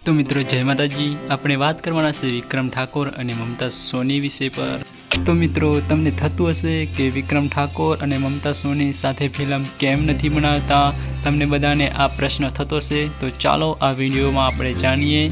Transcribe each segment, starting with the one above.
तो मित्रों जय माताजी આપણે વાત કરવાના છે વિક્રમ ઠાકોર અને મમતા સોની વિષય પર। તો મિત્રો તમને થતું હશે કે વિક્રમ ઠાકોર અને મમતા સોની સાથે ફિલ્મ કેમ નથી બનાવતા, તમને બધાને આ પ્રશ્ન થતો હશે। તો ચાલો આ વિડીયોમાં આપણે જાણીએ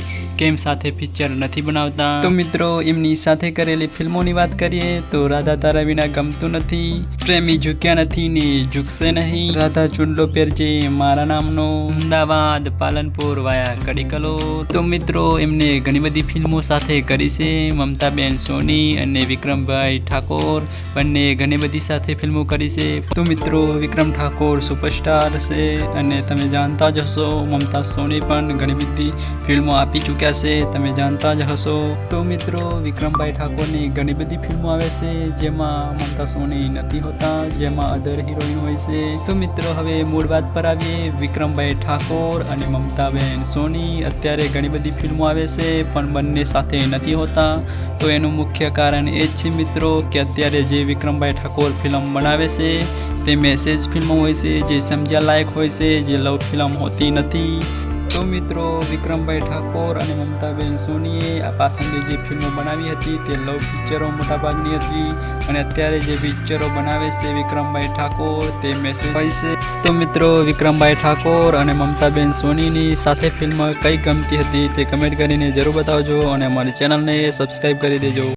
કેમ સાથે પિક્ચર નથી બનાવતા। તો મિત્રો એમની સાથે કરેલી ફિલ્મોની વાત કરીએ તો રાધા તારા વિના ગમતું નથી, પ્રેમી ઝૂક્યા નથી ને ઝૂકશે નહીં, રાધા ચૂંડલો પહેરજે મારા નામનો, અમદાવાદ પાલનપુર વાયા કડીકલોર। તો મિત્રો એમને ઘણી બધી ફિલ્મો સાથે કરી છે। મમતાબેન સોની અને વિક્રમભાઈ ઠાકોર બંને ઘણી બધી સાથે ફિલ્મો કરી છે। તો મિત્રો વિક્રમ ઠાકોર સુપરસ્ટાર છે અને તમે જાણતા જ હશો મમતા સોની પણ ઘણી બધી ફિલ્મો આપી ચૂક્યા છે, તમે જાણતા જ હશો। તો મિત્રો વિક્રમભાઈ ઠાકોરની ઘણી બધી ફિલ્મો આવે છે જેમાં મમતા સોની નથી હોતા, જેમાં અધર હિરોઈન હોય છે। તો મિત્રો હવે મૂળ વાત પર આવીએ। વિક્રમભાઈ ઠાકોર અને મમતાબેન સોની અત્યારે ઘણી બધી ફિલ્મો આવે છે પણ બંને સાથે નથી હોતા। તો એનું મુખ્ય કારણ એ જ છે મિત્રો કે અત્યારે જે વિક્રમભાઈ ઠાકોર ફિલ્મ બનાવે છે તે મેસેજ ફિલ્મો હોય છે, જે સમજ્યા લાયક હોય છે, જે લવ ફિલ્મ હોતી નથી। તો મિત્રો વિક્રમભાઈ ઠાકોર અને મમતાબેન સોનીએ આ પાછળની જે ફિલ્મો બનાવી હતી તે લવ પિક્ચરો મોટાભાગની હતી અને અત્યારે જે પિક્ચરો બનાવે છે વિક્રમભાઈ ઠાકોર તે મેસેજ હોય છે। તો મિત્રો વિક્રમભાઈ ઠાકોર અને મમતાબેન સોનીની સાથે ફિલ્મ કઈ ગમતી હતી તે કમેન્ટ કરીને જરૂર બતાવજો અને અમારી ચેનલને સબસ્ક્રાઈબ કરી દેજો।